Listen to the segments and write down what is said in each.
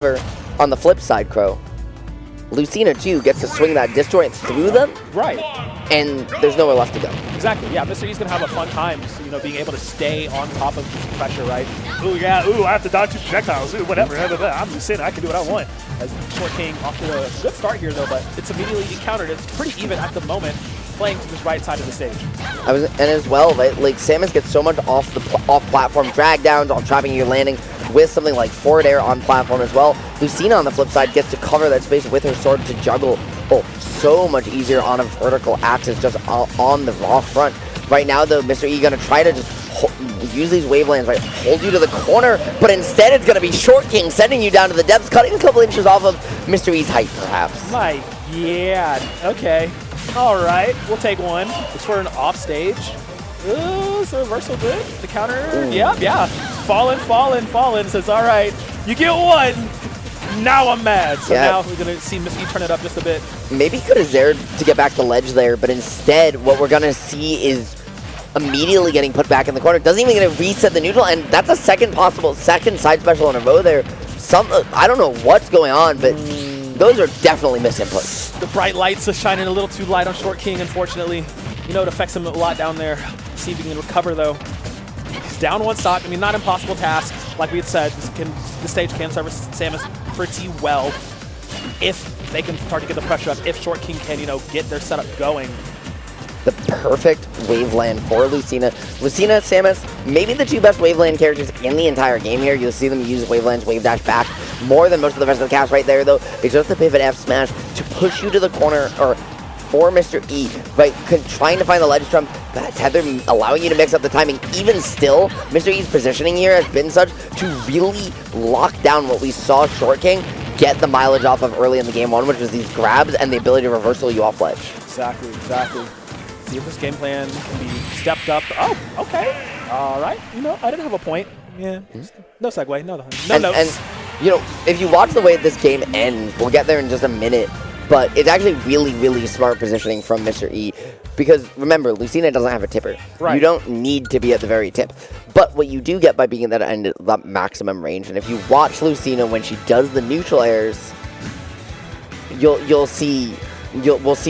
On the flip side, Crow, Lucina too gets to swing that disjoint through them, right? And there's nowhere left to go. Exactly. Yeah, Mr. E's gonna have a fun time, you know, being able to stay on top of this pressure, right? Ooh, yeah. Ooh, I have to dodge 2 projectiles. Ooh, whatever. I'm just saying I can do what I want. As shortkng off to a good start here, though, but it's immediately encountered. It's pretty even at the moment, playing to this right side of the stage. And as well, right, like Samus gets so much off platform drag downs, on trapping your landing with something like forward air on platform as well. Lucina on the flip side gets to cover that space with her sword to juggle. Oh, so much easier on a vertical axis just on the raw front. Right now, though, Mr. E gonna try to just use these wavelands, right, hold you to the corner, but instead it's gonna be shortkng sending you down to the depths, cutting a couple inches off of Mr. E's height, perhaps. My, yeah, okay. All right, we'll take one. It's for an off stage. Ooh, so reversal good. The counter, yeah. Fallen. So it's all right. You get one. Now I'm mad. So now we're going to see Mr. E turn it up just a bit. Maybe he could have dared to get back to ledge there, but instead what we're going to see is immediately getting put back in the corner. Doesn't even get to reset the neutral, and that's a second side special in a row there. I don't know what's going on, but those are definitely misinputs. The bright lights are shining a little too light on shortkng, unfortunately. You know, it affects him a lot down there. See if he can recover, though. He's down 1 stock. I mean, not impossible task. Like we had said, the stage can service Samus pretty well if they can start to get the pressure up, if shortkng can, you know, get their setup going. The perfect waveland for Lucina. Lucina, Samus, maybe the 2 best waveland characters in the entire game here. You'll see them use wavelands, wave dash back more than most of the rest of the cast right there, though. It's just the pivot F smash to push you to the corner, or for Mr. E, right? Trying to find the ledge jump, tether allowing you to mix up the timing. Even still, Mr. E's positioning here has been such to really lock down what we saw shortkng get the mileage off of early in the game 1, which was these grabs and the ability to reversal you off ledge. Exactly. See if this game plan can be stepped up. Oh, okay. All right. You know, I didn't have a point. Yeah. No segue. No notes. And, you know, if you watch the way this game ends, we'll get there in just a minute, but it's actually really, really smart positioning from Mr. E. Because, remember, Lucina doesn't have a tipper. Right. You don't need to be at the very tip. But what you do get by being at that end, that maximum range, and if you watch Lucina when she does the neutral airs, we'll see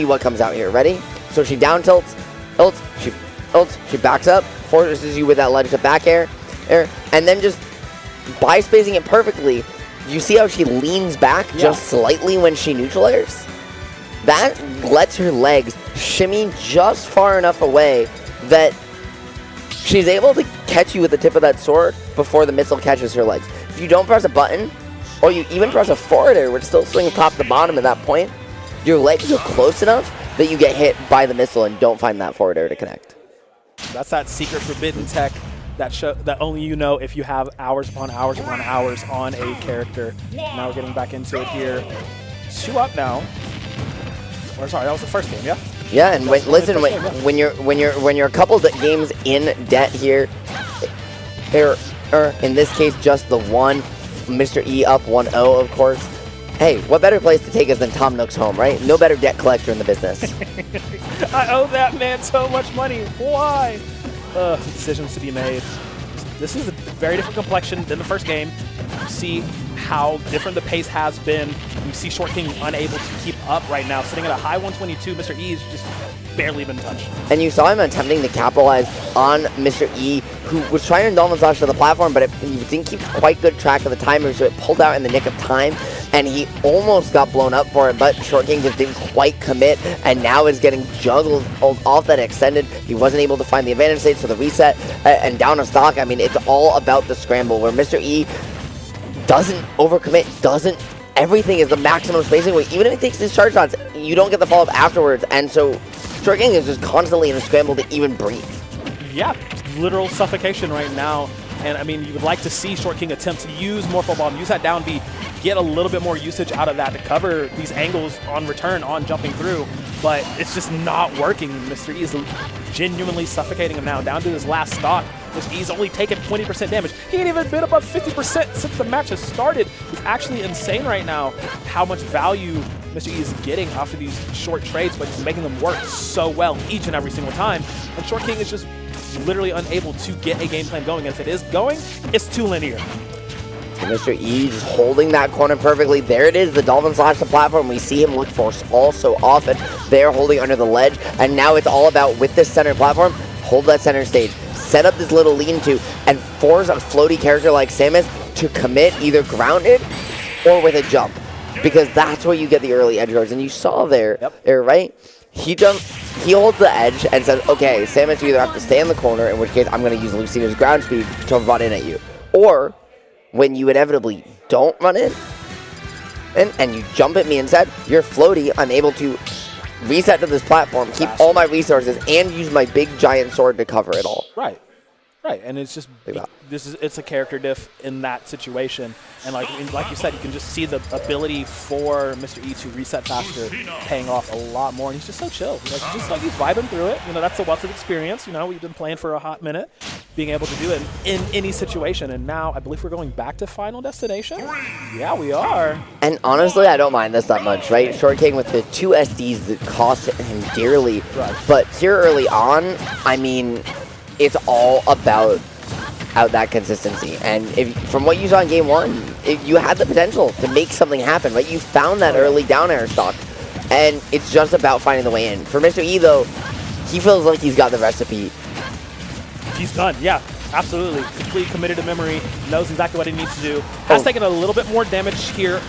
what comes out here. Ready? So she down tilts, she backs up, forces you with that ledge to back air, and then just by spacing it perfectly, you see how she leans back just slightly when she neutral airs? That lets her legs shimmy just far enough away that she's able to catch you with the tip of that sword before the missile catches her legs. If you don't press a button, or you even press a forward air, which still swings top to bottom at that point, your legs are close enough that you get hit by the missile and don't find that forward air to connect. That's that secret forbidden tech that only you know if you have hours upon hours upon hours on a character. Now we're getting back into it here. 2 up now. Or sorry, that was the first game, yeah? Yeah, and when you're a couple of games in debt here, in this case just the one, Mr. E up 1-0, of course. Hey, what better place to take us than Tom Nook's home, right? No better debt collector in the business. I owe that man so much money. Why? Decisions to be made. This is a very different complexion than the first game. You see how different the pace has been. You see shortkng unable to keep up right now, sitting at a high 122. Mr. E is just barely been touched. And you saw him attempting to capitalize on Mr. E, who was trying to indulge to the platform, but he didn't keep quite good track of the timer, so it pulled out in the nick of time, and he almost got blown up for it, but shortkng just didn't quite commit, and now is getting juggled off that extended. He wasn't able to find the advantage state, so the reset, and down a stock. I mean, it's all about the scramble, where Mr. E doesn't overcommit, everything is the maximum spacing weight. Even if it takes these charge shots, you don't get the follow-up afterwards, and so shortkng is just constantly in a scramble to even breathe. Yeah, literal suffocation right now. And I mean, you would like to see shortkng attempt to use more full bomb, use that down B, get a little bit more usage out of that to cover these angles on return, on jumping through, but it's just not working. Mr. E is genuinely suffocating him now, down to his last stock. Mr. E's only taken 20% damage. He ain't even been above 50% since the match has started. It's actually insane right now how much value Mr. E is getting off of these short trades, but he's making them work so well each and every single time. And shortkng is just literally unable to get a game plan going. And if it is going, it's too linear. Mr. E just holding that corner perfectly. There it is, the Dolphin slash the platform. We see him look for all so often. They're holding under the ledge, and now it's all about, with this center platform, hold that center stage, set up this little lean-to, and force a floaty character like Samus to commit either grounded or with a jump, because that's where you get the early edge guards. And you saw there, right? He holds the edge and says, okay, Samus, you either have to stay in the corner, in which case I'm going to use Lucina's ground speed to run in at you. Or, when you inevitably don't run in, and you jump at me instead, you're floaty, I'm able to reset to this platform, keep all my resources, and use my big giant sword to cover it all. Right. Right, and it's just it's a character diff in that situation, and like you said, you can just see the ability for Mr. E to reset faster paying off a lot more, and he's just so chill. Like, he's vibing through it. You know, that's the wealth of experience. You know, we've been playing for a hot minute, being able to do it in any situation, and now I believe we're going back to Final Destination. Yeah, we are. And honestly, I don't mind this that much, right? shortkng with the 2 SDs that cost him dearly, but here early on, I mean, it's all about that consistency. And from what you saw in game 1, you had the potential to make something happen, right? You found that early down air stock, and it's just about finding the way in. For Mr. E, though, he feels like he's got the recipe. He's done, yeah, absolutely. Completely committed to memory, knows exactly what he needs to do. Has taken a little bit more damage here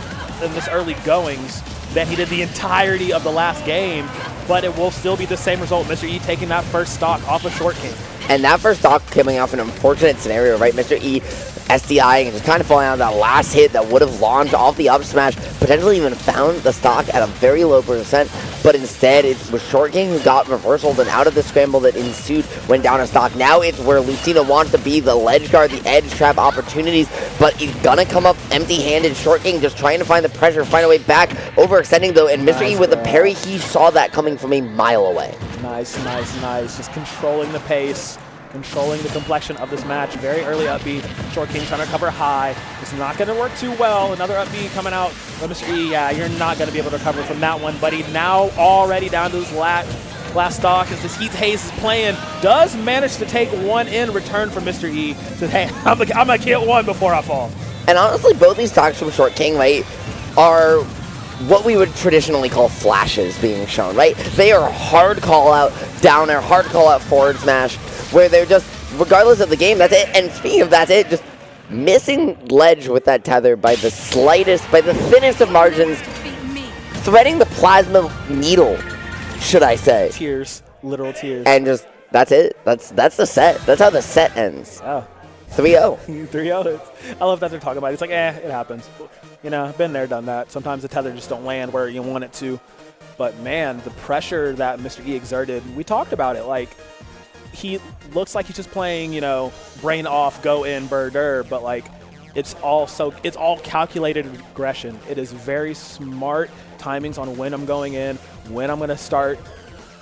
in this early goings than he did the entirety of the last game, but it will still be the same result. Mr. E taking that first stock off of shortkng. And that first stock coming off an unfortunate scenario, right? Mr. E SDI and just kind of falling out of that last hit that would have launched off the up smash, potentially even found the stock at a very low percent, but instead it was shortkng who got reversaled, and out of the scramble that ensued went down a stock. Now it's where Lucina wants to be, the ledge guard, the edge trap opportunities, but he's gonna come up empty-handed. shortkng just trying to find the pressure, find a way back, overextending though, and Mr. E with the parry, he saw that coming from a mile away. Nice, nice, nice. Just controlling the pace, controlling the complexion of this match. Very early up B. shortkng trying to cover high. It's not going to work too well. Another up B coming out from Mr. E. Yeah, you're not going to be able to recover from that one, but he's now already down to his last stock as this Heat Haze is playing. Does manage to take one in return from Mr. E. Says, hey, I'm going to kill one before I fall. And honestly, both these stocks from shortkng, right, are what we would traditionally call flashes being shown, right? They are hard call out, down air, hard call out forward smash, where they're just, regardless of the game, that's it. And speaking of that's it, just missing ledge with that tether by the slightest, by the thinnest of margins, threading the plasma needle, should I say. Tears, literal tears. And just, that's it. That's the set. That's how the set ends. Oh. 3-0. 3-0. I love that they're talking about it. It's like, it happens. You know, been there, done that. Sometimes the tether just don't land where you want it to. But, man, the pressure that Mr. E exerted, we talked about it. Like, he looks like he's just playing, you know, brain off, go in, burr, but, like, it's all calculated aggression. It is very smart timings on when I'm going in, when I'm going to start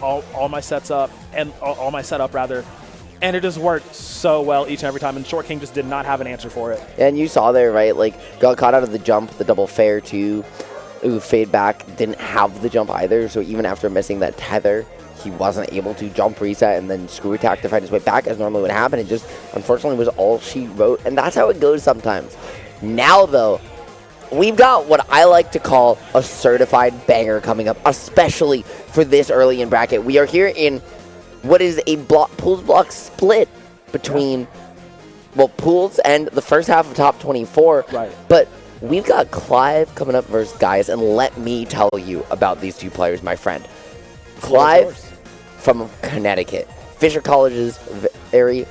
all my sets up, and all my setup, rather. And it just worked so well each and every time, and shortkng just did not have an answer for it. And you saw there, right, like, got caught out of the jump, the double fair too. Ooh, fade back, didn't have the jump either, so even after missing that tether, he wasn't able to jump reset and then screw attack to find his way back as normally would happen. It just, unfortunately, was all she wrote, and that's how it goes sometimes. Now, though, we've got what I like to call a certified banger coming up, especially for this early in bracket. We are here in what is a pools block split between, well, pools and the first half of top 24. Right. But we've got Clive coming up versus Guys, and let me tell you about these two players, my friend. Clive from Connecticut, Fisher College's very own